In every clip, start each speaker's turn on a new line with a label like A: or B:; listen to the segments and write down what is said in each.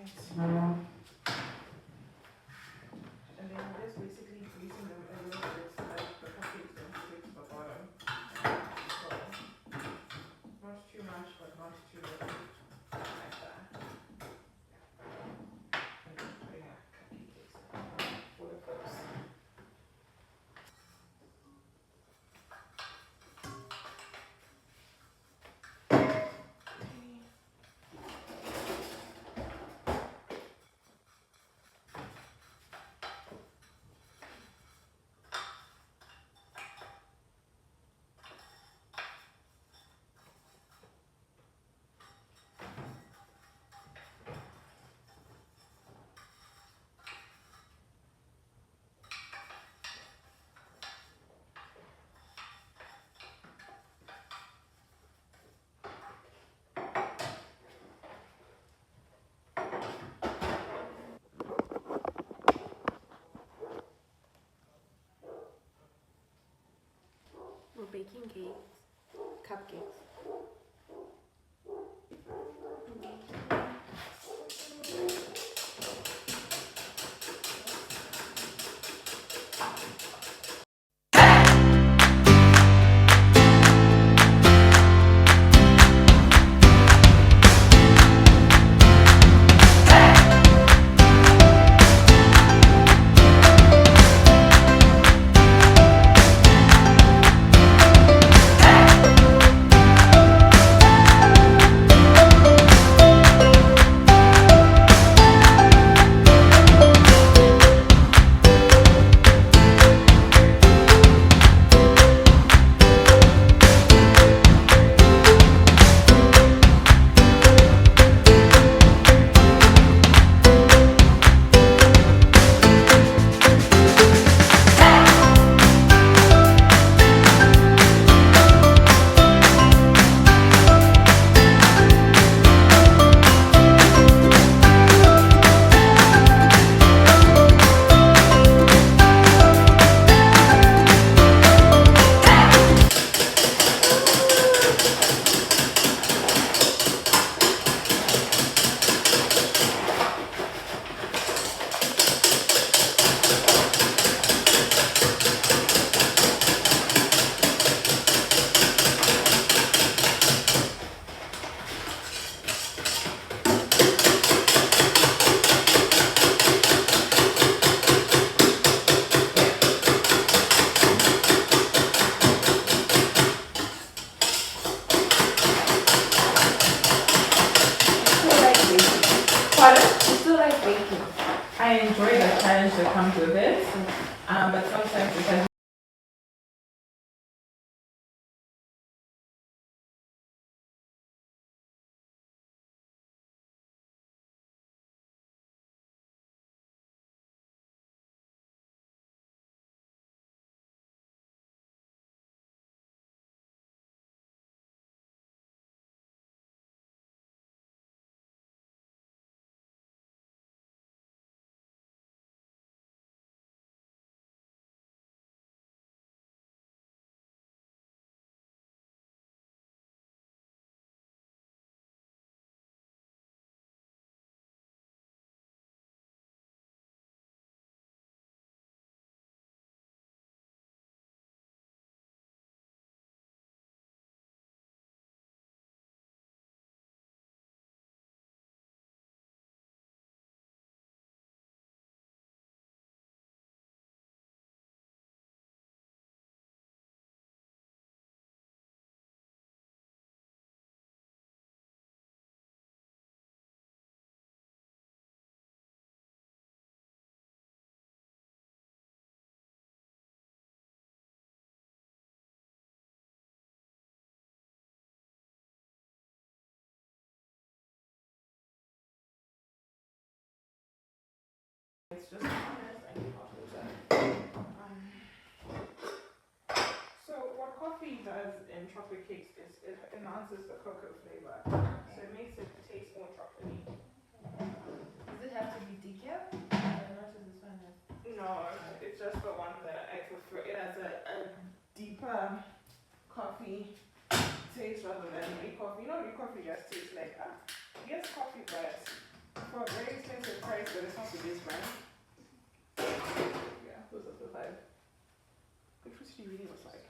A: And then I'm just basically greasing them a little bit so that the cupcakes don't stick to the bottom. So, not too much, but not too little. Like that. And then putting a cupcake for the first.
B: We're baking cakes, cupcakes.
A: I enjoy the challenge that comes with it, but sometimes it has it's just honest and so what coffee does in chocolate cakes is it enhances the cocoa flavor. So it makes it taste more chocolatey.
B: Does it have to be decaf? I noticed this one has.
A: No, it's just the one that I prefer. It has a deeper coffee taste rather than Re coffee. You know, Re coffee just tastes like yes, coffee, but For a very expensive price, but it's not the best brand. Yeah, those are the vibe. Electricity really was like.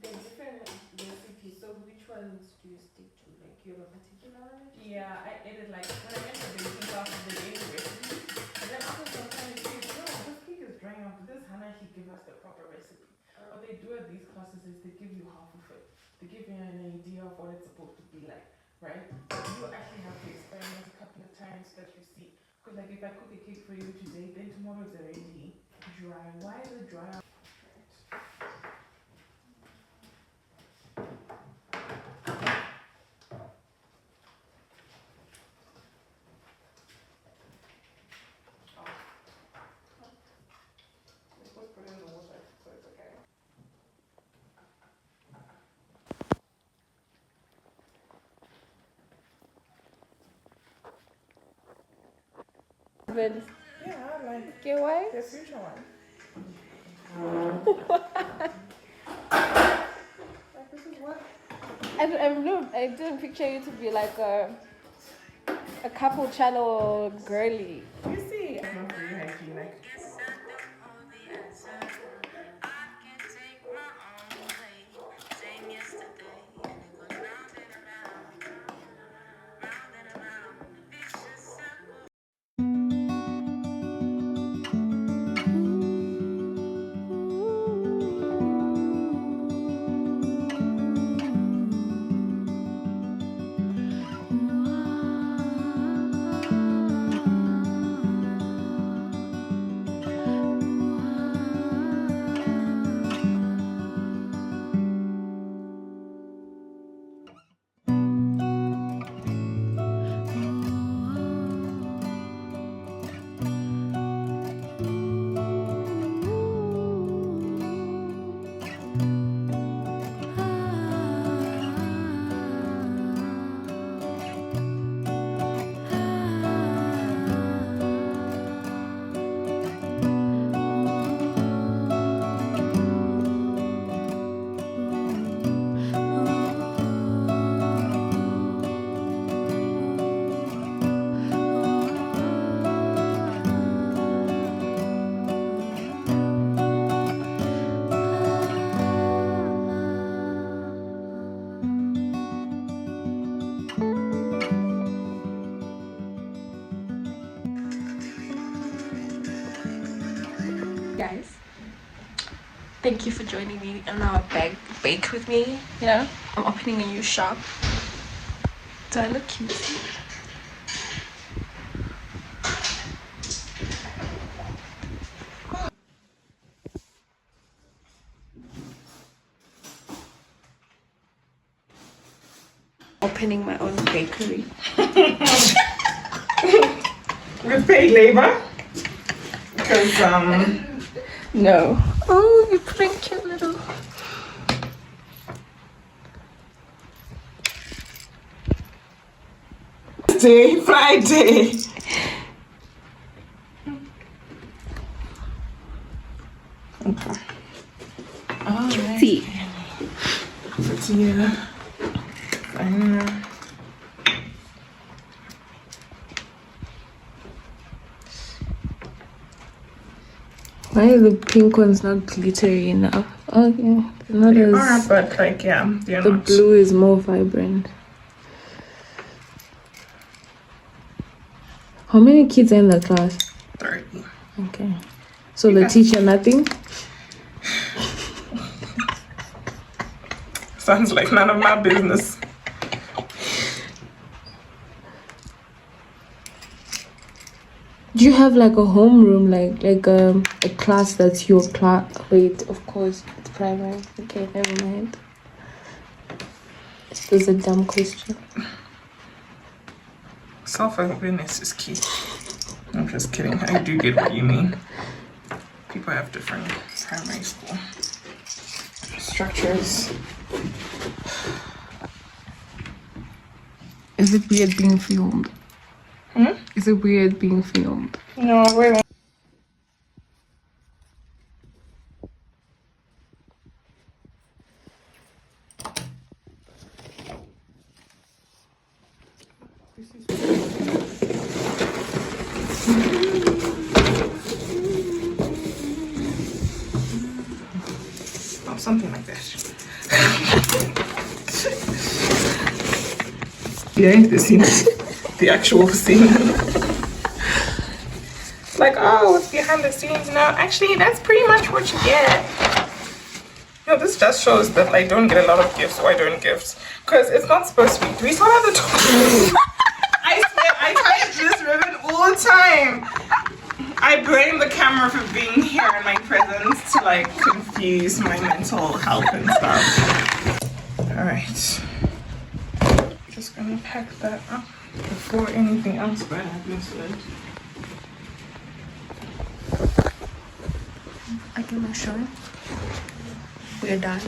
B: There's different recipes, so which ones do you stick to? Like, you have a particular recipe?
A: Yeah, I ate it like when I went to the baking class of the daily recipe. And then after some time, they say, no, this cake is drying out. This Hannah, she give us the proper recipe. What they do at these classes is they give you half of it. They give you an idea of what it's supposed to be like, right? But you actually have to experiment a couple of times that you see. Because like if I cook a cake for you today, then tomorrow it's already dry. Why is it dry? Put it in the water, so it's okay.
B: But
A: Yeah, like
B: okay, why?
A: the future one. Like this is what?
B: I didn't picture you to be like a couple channel girly.
A: You see, I'm not very hygiene, like.
C: Guys, thank you for joining me on our bake with me. Yeah, I'm opening a new shop. Do I look cute? Opening my own bakery.
A: With paid labor? Because,
C: No. Oh, you're putting cute little.
A: Friday. Okay.
C: Cutie.
A: Yeah. I know.
C: Why are the pink ones not glittery enough? Oh yeah, not
A: They
C: as.
A: are, but like, yeah, they're
C: The
A: not.
C: blue is more vibrant. How many kids are in the class?
A: 30.
C: Okay. So the teacher nothing?
A: Sounds like none of my business.
C: Do you have like a homeroom, like a class that's your class? Wait, of course, it's primary. Okay, never mind. This is a dumb question.
A: Self-awareness is key. I'm just kidding. I do get what you mean. People have different primary school structures.
C: Is it weird being filmed? Is it weird being filmed?
B: No, wait.
A: Oh, something like that. Yeah, the scene, the actual scene. Like, oh, it's behind the scenes now. Actually, that's pretty much what you get. You know, this just shows that I don't get a lot of gifts, or I don't gifts. Because it's not supposed to be. Do we still have the top? I swear, I tie this ribbon all the time. I blame the camera for being here in my presence to like confuse my mental health and stuff. Alright. Just gonna pack that up before anything else bad happens to it.
C: I can show you. We're done.